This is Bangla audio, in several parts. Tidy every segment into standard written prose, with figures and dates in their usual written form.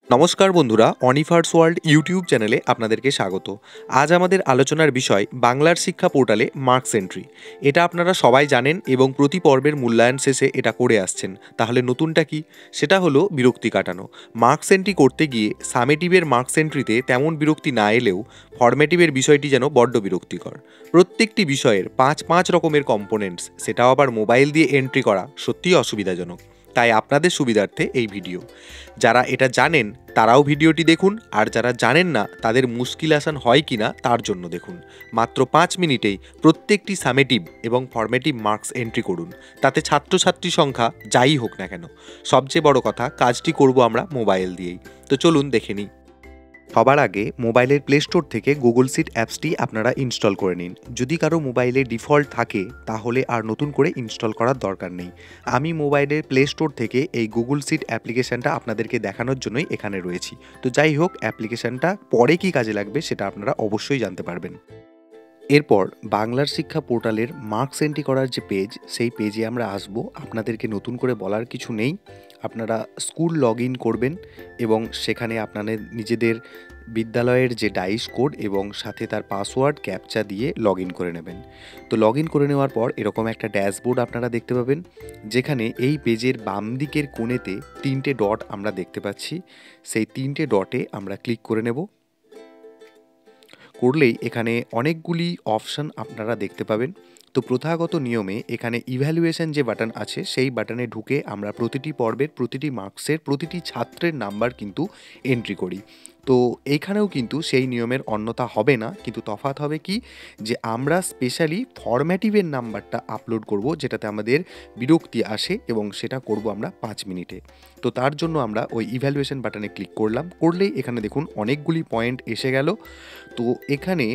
নমস্কার বন্ধুরা, অনিফার্স ওয়ার্ল্ড ইউটিউব চ্যানেলে আপনাদেরকে স্বাগত। আজ আমাদের আলোচনার বিষয় বাংলার শিক্ষা পোর্টালে মার্কস এন্ট্রি। এটা আপনারা সবাই জানেন এবং প্রতি পর্বের মূল্যায়ন শেষে এটা করে আসছেন। তাহলে নতুনটা কি? সেটা হলো বিরক্তি কাটানো। মার্কস এন্ট্রি করতে গিয়ে সামেটিভের মার্কস এন্ট্রিতে তেমন বিরক্তি না এলেও ফরমেটিভের বিষয়টি যেন বড্ড বিরক্তিকর। প্রত্যেকটি বিষয়ের পাঁচ পাঁচ রকমের কম্পোনেন্টস, সেটাও আবার মোবাইল দিয়ে এন্ট্রি করা সত্যিই অসুবিধাজনক। তাই আপনাদের সুবিধার্থে এই ভিডিও। যারা এটা জানেন তারাও ভিডিওটি দেখুন, আর যারা জানেন না তাদের মুশকিল আসান হয় কিনা তার জন্য দেখুন। মাত্র 5 মিনিটেই প্রত্যেকটি সামেটিভ এবং ফরমেটিভ মার্কস এন্ট্রি করুন। তাতে ছাত্রছাত্রী সংখ্যা যাই হোক না কেন, সবচেয়ে বড় কথা কাজটি করব আমরা মোবাইল দিয়েই। তো চলুন দেখে নিই। সবার আগে মোবাইলের প্লে স্টোর থেকে গুগল সিট অ্যাপসটি আপনারা ইনস্টল করে নিন। যদি কারো মোবাইলে ডিফল্ট থাকে তাহলে আর নতুন করে ইনস্টল করার দরকার নেই। আমি মোবাইলের প্লে স্টোর থেকে এই গুগল সিট অ্যাপ্লিকেশানটা আপনাদেরকে দেখানোর জন্যই এখানে রয়েছি। তো যাই হোক, অ্যাপ্লিকেশানটা পরে কি কাজে লাগবে সেটা আপনারা অবশ্যই জানতে পারবেন। এরপর বাংলার শিক্ষা পোর্টালের মার্কস এন্ট্রি করার যে পেজ, সেই পেজে আমরা আসব। আপনাদেরকে নতুন করে বলার কিছু নেই। আপনারা স্কুল লগ ইন করবেন এবং সেখানে আপনাদের নিজেদের বিদ্যালয়ের যে ডাইস কোড এবং সাথে তার পাসওয়ার্ড ক্যাপচা দিয়ে লগ ইন করে নেবেন। তো লগ ইন করে নেওয়ার পর এরকম একটা ড্যাশবোর্ড আপনারা দেখতে পাবেন, যেখানে এই পেজের বাম দিকের কোণেতে 3টে ডট আমরা দেখতে পাচ্ছি। সেই 3টে ডটে আমরা ক্লিক করে নেব। করলেই এখানে অনেকগুলি অপশান আপনারা দেখতে পাবেন। তো প্রথাগত নিয়মে এখানে ইভ্যালুয়েশন যে বাটন আছে সেই বাটনে ঢুকে আমরা প্রতিটি পর্বের প্রতিটি মার্কসের প্রতিটি ছাত্রের নাম্বার কিন্তু এন্ট্রি করি। তো এইখানেও কিন্তু সেই নিয়মের অন্যথা হবে না, কিন্তু তফাৎ হবে কি, যে আমরা স্পেশালি ফরম্যাটিভের নাম্বারটা আপলোড করব, যেটাতে আমাদের বিরক্তি আসে, এবং সেটা করব আমরা 5 মিনিটে। তো তার জন্য আমরা ওই ইভ্যালুয়েশন বাটনে ক্লিক করলাম। করলেই এখানে দেখুন অনেকগুলি পয়েন্ট এসে গেল। তো এখানে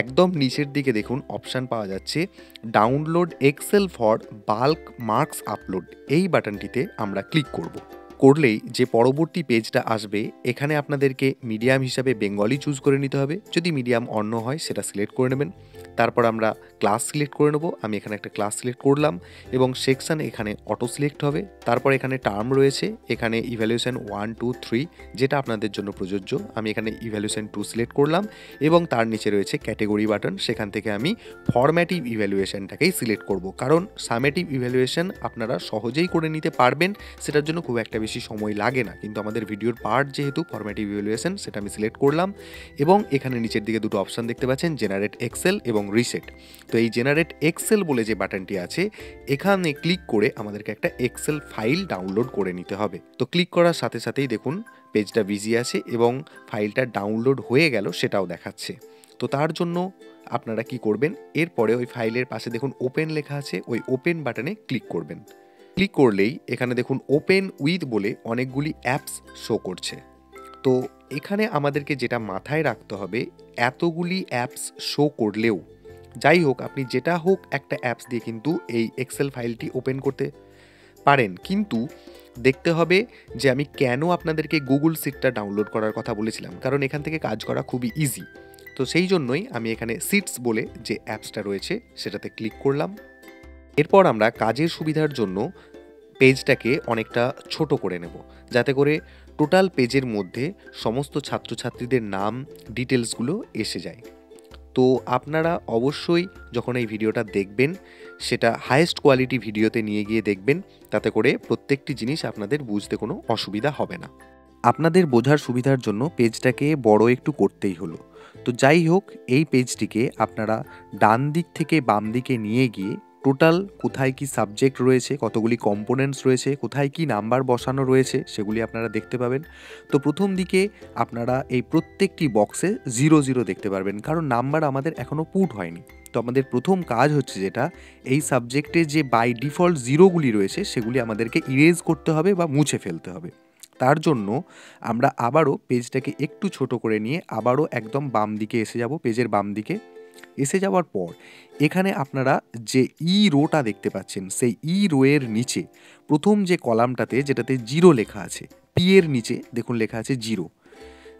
একদম নিচের দিকে দেখুন অপশান পাওয়া যাচ্ছে download Excel for bulk marks upload. এই বাটনটিতে আমরা ক্লিক করব। করলেই যে পরবর্তী পেজটা আসবে, এখানে আপনাদেরকে মিডিয়াম হিসাবে বেঙ্গলি চুজ করে নিতে হবে। যদি মিডিয়াম অন্য হয় সেটা সিলেক্ট করে নেবেন। তারপর আমরা ক্লাস সিলেক্ট করে নেব। আমি এখানে একটা ক্লাস সিলেক্ট করলাম এবং সেকশান এখানে অটো সিলেক্ট হবে। তারপর এখানে টার্ম রয়েছে, এখানে ইভ্যালুয়েশন 1 2 3 যেটা আপনাদের জন্য প্রযোজ্য। আমি এখানে ইভ্যালুয়েশন 2 সিলেক্ট করলাম এবং তার নিচে রয়েছে ক্যাটেগরি বাটন। সেখান থেকে আমি ফরম্যাটিভ ইভ্যালুয়েশনটাকেই সিলেক্ট করব, কারণ সামেটিভ ইভ্যালুয়েশন আপনারা সহজেই করে নিতে পারবেন, সেটার জন্য খুব একটা বেশি সময় লাগে না। কিন্তু আমাদের ভিডিওর পার্ট যেহেতু ফরম্যাটিভ ইভ্যালুয়েশন, সেটা আমি সিলেক্ট করলাম এবং এখানে নিচের দিকে দুটো অপশান দেখতে পাচ্ছেন, জেনারেট এক্সেল এবং রিসেট। তো এই জেনারেট এক্সেল বলে যে বাটনটি আছে, এখানে ক্লিক করে আমাদেরকে একটা এক্সেল ফাইল ডাউনলোড করে নিতে হবে। তো ক্লিক করার সাথে সাথেই দেখুন পেজটা বিজি আছে এবং ফাইলটা ডাউনলোড হয়ে গেল সেটাও দেখাচ্ছে। তো তার জন্য আপনারা কি করবেন, এরপরে ওই ফাইলের পাশে দেখুন ওপেন লেখা আছে, ওই ওপেন বাটনে ক্লিক করবেন। ক্লিক করলেই এখানে দেখুন ওপেন উইথ বলে অনেকগুলি অ্যাপস শো করছে। তো এখানে আমাদেরকে যেটা মাথায় রাখতে হবে, এতগুলি অ্যাপস শো করলেও যাই হোক, আপনি যেটা হোক একটা অ্যাপস দিয়ে কিন্তু এই এক্সেল ফাইলটি ওপেন করতে পারেন। কিন্তু দেখতে হবে যে আমি কেন আপনাদেরকে গুগল সিটটা ডাউনলোড করার কথা বলেছিলাম, কারণ এখান থেকে কাজ করা খুবই ইজি। তো সেই জন্যই আমি এখানে সিটস বলে যে অ্যাপসটা রয়েছে সেটাতে ক্লিক করলাম। এরপর আমরা কাজের সুবিধার জন্য পেজটাকে অনেকটা ছোট করে নেব, যাতে করে টোটাল পেজের মধ্যে সমস্ত ছাত্রছাত্রীদের নাম ডিটেলসগুলো এসে যায়। তো আপনারা অবশ্যই যখন এই ভিডিওটা দেখবেন, সেটা হাইয়েস্ট কোয়ালিটি ভিডিওতে নিয়ে গিয়ে দেখবেন, তাতে করে প্রত্যেকটি জিনিস আপনাদের বুঝতে কোনো অসুবিধা হবে না। আপনাদের বোঝার সুবিধার জন্য পেজটাকে বড় একটু করতেই হলো। তো যাই হোক, এই পেজটিকে আপনারা ডান দিক থেকে বাম দিকে নিয়ে গিয়ে টোটাল কোথায় কি সাবজেক্ট রয়েছে, কতগুলি কম্পোনেন্টস রয়েছে, কোথায় কি নাম্বার বসানো রয়েছে সেগুলি আপনারা দেখতে পাবেন। তো প্রথম দিকে আপনারা এই প্রত্যেকটি বক্সে 0 0 দেখতে পারবেন, কারণ নাম্বার আমাদের এখনও পুট হয়নি। তো আমাদের প্রথম কাজ হচ্ছে যেটা, এই সাবজেক্টে যে বাই ডিফল্ট জিরোগুলি রয়েছে সেগুলি আমাদেরকে ইরেজ করতে হবে বা মুছে ফেলতে হবে। তার জন্য আমরা আবারও পেজটাকে একটু ছোট করে নিয়ে আবারও একদম বাম দিকে এসে যাব। পেজের বাম দিকে এসে যাওয়ার পর এখানে আপনারা যে রোটা দেখতে পাচ্ছেন, সেই রোয়ের নিচে প্রথম যে কলামটাতে, যেটাতে 0 লেখা আছে, পি এর নিচে দেখুন লেখা আছে 0,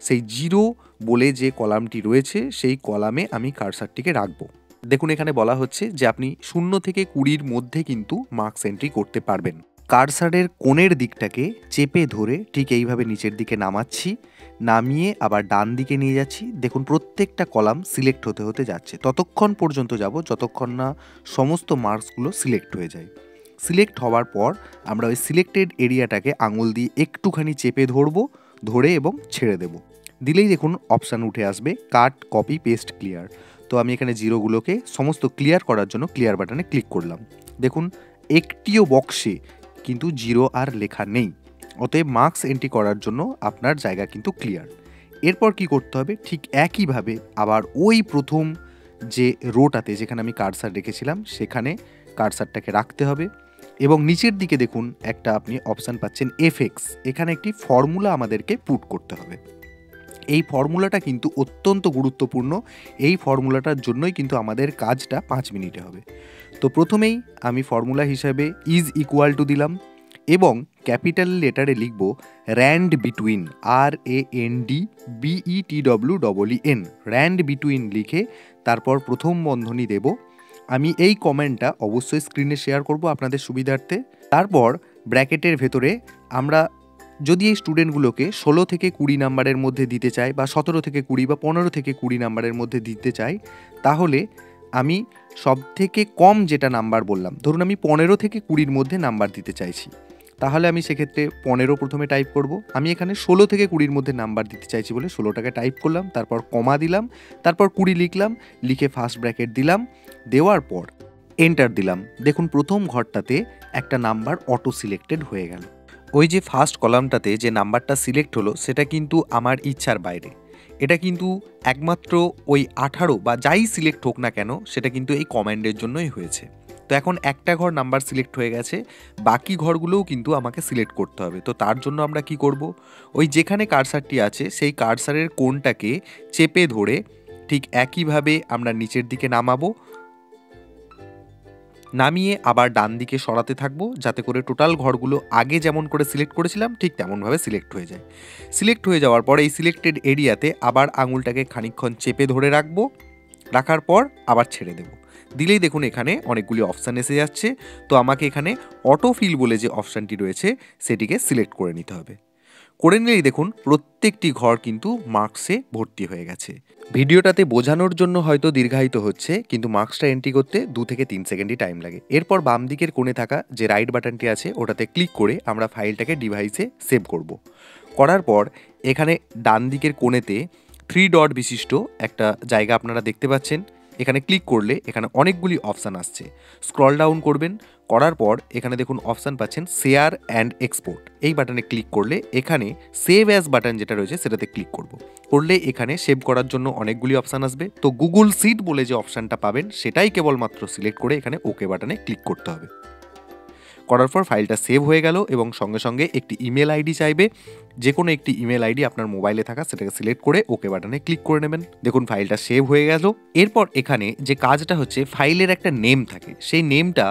সেই 0 বলে যে কলামটি রয়েছে সেই কলামে আমি কার্সারটিকে রাখবো। দেখুন এখানে বলা হচ্ছে যে আপনি 0 থেকে 20-র মধ্যে কিন্তু মার্কস এন্ট্রি করতে পারবেন। কার্সারের কোণের দিকটাকে চেপে ধরে ঠিক এইভাবে নিচের দিকে নামাচ্ছি, নামিয়ে আবার ডান দিকে নিয়ে যাচ্ছি। দেখুন প্রত্যেকটা কলাম সিলেক্ট হতে হতে যাচ্ছে, ততক্ষণ পর্যন্ত যাব যতক্ষণ না সমস্ত মার্কসগুলো সিলেক্ট হয়ে যায়। সিলেক্ট হওয়ার পর আমরা ওই সিলেক্টেড এরিয়াটাকে আঙুল দিয়ে একটুখানি চেপে ধরবো, ধরে এবং ছেড়ে দেব। দিলেই দেখুন অপশান উঠে আসবে কাট, কপি, পেস্ট, ক্লিয়ার। তো আমি এখানে জিরোগুলোকে সমস্ত ক্লিয়ার করার জন্য ক্লিয়ার বাটনে ক্লিক করলাম। দেখুন একটিও বক্সে কিন্তু জিরো আর লেখা নেই, অতএব মার্কস এন্ট্রি করার জন্য আপনার জায়গা কিন্তু ক্লিয়ার। এরপর কি করতে হবে, ঠিক একইভাবে আবার ওই প্রথম যে রোটাতে যেখানে আমি কার্সার রেখেছিলাম সেখানে কার্সারটাকে রাখতে হবে এবং নিচের দিকে দেখুন একটা আপনি অপশান পাচ্ছেন এফএক্স, এখানে একটি ফর্মুলা আমাদেরকে পুট করতে হবে। এই ফর্মুলাটা কিন্তু অত্যন্ত গুরুত্বপূর্ণ, এই ফর্মুলাটার জন্যই কিন্তু আমাদের কাজটা 5 মিনিটে হবে। তো প্রথমেই আমি ফর্মুলা হিসাবে ইজ ইকুয়াল টু দিলাম এবং ক্যাপিটাল লেটারে লিখব RAND between, RANDBETWEEN, RAND between লিখে তারপর প্রথম বন্ধনী দেব। আমি এই কমেন্টটা অবশ্যই স্ক্রিনে শেয়ার করব আপনাদের সুবিধার্থে। তারপর ব্র্যাকেটের ভেতরে আমরা যদি এই স্টুডেন্টগুলোকে 16 থেকে 20 নাম্বারের মধ্যে দিতে চাই বা 17 থেকে 20 বা 15 থেকে 20 নাম্বারের মধ্যে দিতে চাই, তাহলে আমি সব থেকে কম যেটা নাম্বার বললাম, ধরুন আমি 15 থেকে 20-র মধ্যে নাম্বার দিতে চাইছি, তাহলে আমি সেক্ষেত্রে 15 প্রথমে টাইপ করব। আমি এখানে 16 থেকে 20-র মধ্যে নাম্বার দিতে চাইছি বলে 16টাকে টাইপ করলাম, তারপর কমা দিলাম, তারপর 20 লিখলাম, লিখে ফার্স্ট ব্র্যাকেট দিলাম, দেওয়ার পর এন্টার দিলাম। দেখুন প্রথম ঘরটাতে একটা নাম্বার অটো সিলেক্টেড হয়ে গেল। ওই যে ফার্স্ট কলামটাতে যে নাম্বারটা সিলেক্ট হলো সেটা কিন্তু আমার ইচ্ছার বাইরে, এটা কিন্তু একমাত্র ওই 18 বা যাই সিলেক্ট হোক না কেন সেটা কিন্তু এই কমান্ডের জন্যই হয়েছে। তো এখন একটা ঘর নাম্বার সিলেক্ট হয়ে গেছে, বাকি ঘরগুলোও কিন্তু আমাকে সিলেক্ট করতে হবে। তো তার জন্য আমরা কি করব, ওই যেখানে কার্সারটি আছে সেই কার্সারের কোণটাকে চেপে ধরে ঠিক একইভাবে আমরা নিচের দিকে নামাবো, নামিয়ে আবার ডান দিকে সরাতে থাকবো যাতে করে টোটাল ঘরগুলো আগে যেমন করে সিলেক্ট করেছিলাম ঠিক তেমনভাবে সিলেক্ট হয়ে যায়। সিলেক্ট হয়ে যাওয়ার পর এই সিলেক্টেড এরিয়াতে আবার আঙুলটাকে খানিকক্ষণ চেপে ধরে রাখবো, রাখার পর আবার ছেড়ে দেব। দিলেই দেখুন এখানে অনেকগুলি অপশান এসে যাচ্ছে। তো আমাকে এখানে অটো ফিল বলে যে অপশানটি রয়েছে সেটিকে সিলেক্ট করে নিতে হবে। করে নিলেই দেখুন প্রত্যেকটি ঘর কিন্তু মার্কসে ভর্তি হয়ে গেছে। ভিডিওটাতে বোঝানোর জন্য হয়তো দীর্ঘায়িত হচ্ছে, কিন্তু মার্কসটা এন্ট্রি করতে 2 থেকে 3 সেকেন্ডই টাইম লাগে। এরপর বাম দিকের কোণে থাকা যে রাইট বাটনটি আছে ওটাতে ক্লিক করে আমরা ফাইলটাকে ডিভাইসে সেভ করব। করার পর এখানে ডান দিকের কোণেতে 3 ডট বিশিষ্ট একটা জায়গা আপনারা দেখতে পাচ্ছেন, এখানে ক্লিক করলে এখানে অনেকগুলি অপশান আসছে। স্ক্রল ডাউন করবেন, করার পর এখানে দেখুন অপশান পাচ্ছেন শেয়ার অ্যান্ড এক্সপোর্ট, এই বাটনে ক্লিক করলে এখানে সেভ অ্যাজ বাটন যেটা রয়েছে সেটাতে ক্লিক করব। করলে এখানে সেভ করার জন্য অনেকগুলি অপশান আসবে। তো গুগল শিট বলে যে অপশানটা পাবেন সেটাই কেবলমাত্র সিলেক্ট করে এখানে ওকে বাটনে ক্লিক করতে হবে। করার পর ফাইলটা সেভ হয়ে গেল এবং সঙ্গে সঙ্গে একটি ইমেল আইডি চাইবে, যে কোনো একটি ইমেল আইডি আপনার মোবাইলে থাকা সেটাকে সিলেক্ট করে ওকে বাটনে ক্লিক করে নেবেন। দেখুন ফাইলটা সেভ হয়ে গেল। এরপর এখানে যে কাজটা হচ্ছে, ফাইলের একটা নেম থাকে, সেই নেমটা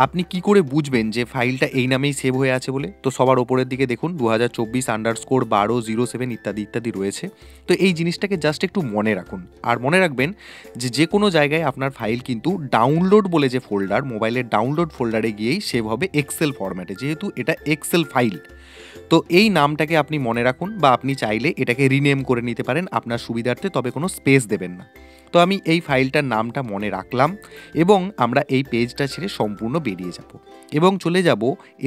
আপনি কি করে বুঝবেন যে ফাইলটা এই নামেই সেভ হয়ে আছে বলে? তো সবার ওপরের দিকে দেখুন 2024_1207 ইত্যাদি ইত্যাদি রয়েছে। তো এই জিনিসটাকে জাস্ট একটু মনে রাখুন, আর মনে রাখবেন যে কোনো জায়গায় আপনার ফাইল কিন্তু ডাউনলোড বলে যে ফোল্ডার, মোবাইলের ডাউনলোড ফোল্ডারে গিয়েই সেভ হবে এক্সেল ফরম্যাটে, যেহেতু এটা এক্সেল ফাইল। তো এই নামটাকে আপনি মনে রাখুন, বা আপনি চাইলে এটাকে রিনেম করে নিতে পারেন আপনার সুবিধার্থে, তবে কোনো স্পেস দেবেন না। তো আমি এই ফাইলটার নামটা মনে রাখলাম এবং আমরা এই পেজটা ছেড়ে সম্পূর্ণ বেরিয়ে যাব এবং চলে যাব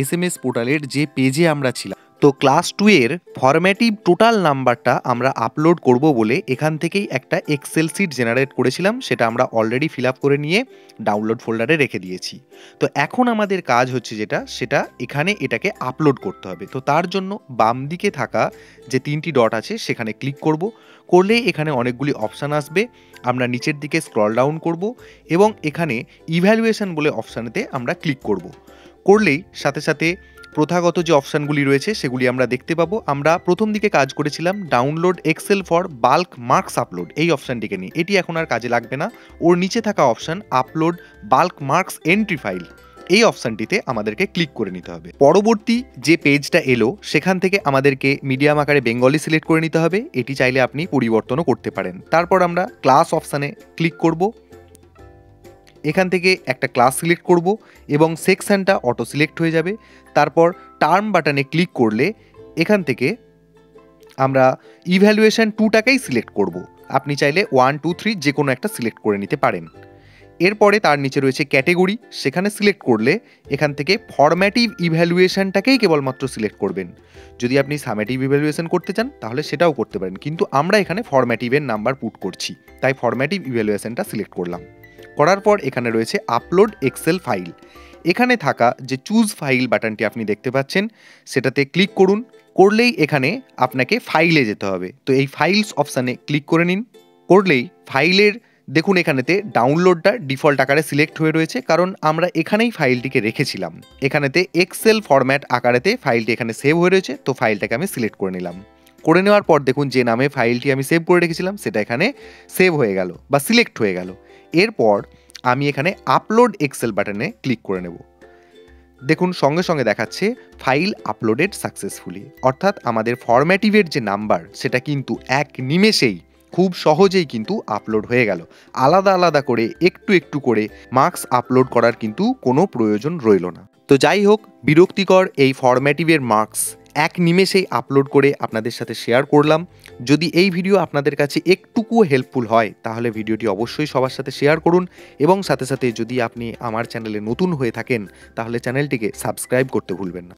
SMS পোর্টালের যে পেজে আমরা ছিলাম। তো ক্লাস 2 এর ফরম্যাটিভ টোটাল নাম্বারটা আমরা আপলোড করব বলে এখান থেকেই একটা এক্সেল শিট জেনারেট করেছিলাম, সেটা আমরা অলরেডি ফিল আপ করে নিয়ে ডাউনলোড ফোল্ডারে রেখে দিয়েছি। তো এখন আমাদের কাজ হচ্ছে সেটা এখানে এটাকে আপলোড করতে হবে। তো তার জন্য বাম দিকে থাকা যে 3টি ডট আছে সেখানে ক্লিক করব, করলে এখানে অনেকগুলি অপশান আসবে। আমরা নিচের দিকে স্ক্রল ডাউন করব এবং এখানে ইভ্যালুয়েশন বলে অপশানেতে আমরা ক্লিক করব। করলেই সাথে সাথে প্রথাগত যে অপশানগুলি রয়েছে সেগুলি আমরা দেখতে পাবো। আমরা প্রথম দিকে কাজ করেছিলাম download Excel for bulk marks upload, এই অপশানটিকে নিয়ে, এটি এখন আর কাজে লাগবে না। ওর নিচে থাকা option upload bulk marks entry file, এই অপশানটিতে আমাদেরকে ক্লিক করে নিতে হবে। পরবর্তী যে পেজটা এলো সেখান থেকে আমাদেরকে মিডিয়াম আকারে বেঙ্গলি সিলেক্ট করে নিতে হবে, এটি চাইলে আপনি পরিবর্তনও করতে পারেন। তারপর আমরা ক্লাস অপশানে ক্লিক করব এখান থেকে একটা ক্লাস সিলেক্ট করব এবং সেকশনটা অটো সিলেক্ট হয়ে যাবে। তারপর টার্ম বাটনে ক্লিক করলে এখান থেকে আমরা ইভ্যালুয়েশন 2টাকেই সিলেক্ট করব। আপনি চাইলে 1, 2, 3 যে কোনো একটা সিলেক্ট করে নিতে পারেন। এরপরে তার নিচে রয়েছে ক্যাটেগরি, সেখানে সিলেক্ট করলে এখান থেকে ফরম্যাটিভ ইভ্যালুয়েশনটাকেই কেবলমাত্র সিলেক্ট করবেন। যদি আপনি সামেটিভ ইভ্যালুয়েশন করতে চান তাহলে সেটাও করতে পারেন, কিন্তু আমরা এখানে ফরম্যাটিভের নাম্বার পুট করছি, তাই ফরম্যাটিভ ইভ্যালুয়েশনটা সিলেক্ট করলাম। করার পর এখানে রয়েছে আপলোড এক্সেল ফাইল। এখানে থাকা যে চুজ ফাইল বাটনটি আপনি দেখতে পাচ্ছেন সেটাতে ক্লিক করুন। করলেই এখানে আপনাকে ফাইলে যেতে হবে, তো এই ফাইলস অপশানে ক্লিক করে নিন। করলেই ফাইলের দেখুন এখানেতে ডাউনলোডটা ডিফল্ট আকারে সিলেক্ট হয়ে রয়েছে, কারণ আমরা এখানেই ফাইলটিকে রেখেছিলাম। এখানেতে এক্সেল ফরম্যাট আকারেতে ফাইলটি এখানে সেভ হয়ে রয়েছে, তো ফাইলটাকে আমি সিলেক্ট করে নিলাম। করে নেওয়ার পর দেখুন যে নামে ফাইলটি আমি সেভ করে রেখেছিলাম সেটা এখানে সেভ হয়ে গেল বা সিলেক্ট হয়ে গেল। এরপর আমি এখানে আপলোড এক্সেল বাটনে ক্লিক করে নেব। দেখুন সঙ্গে সঙ্গে দেখাচ্ছে ফাইল আপলোডেড সাকসেসফুলি, অর্থাৎ আমাদের ফরম্যাটিভের যে নাম্বার সেটা কিন্তু এক নিমেষেই খুব সহজেই কিন্তু আপলোড হয়ে গেল। আলাদা আলাদা করে একটু একটু করে মার্কস আপলোড করার কিন্তু কোনো প্রয়োজন রইল না। তো যাই হোক, বিরক্তিকর এই ফরম্যাটিভের মার্কস এক নিমেষেই আপলোড করে আপনাদের সাথে শেয়ার করলাম। যদি এই ভিডিও আপনাদের কাছে একটুকুও হেল্পফুল হয় তাহলে ভিডিওটি অবশ্যই সবার সাথে শেয়ার করুন, এবং সাথে সাথে যদি আপনি আমার চ্যানেলে নতুন হয়ে থাকেন তাহলে চ্যানেলটিকে সাবস্ক্রাইব করতে ভুলবেন না।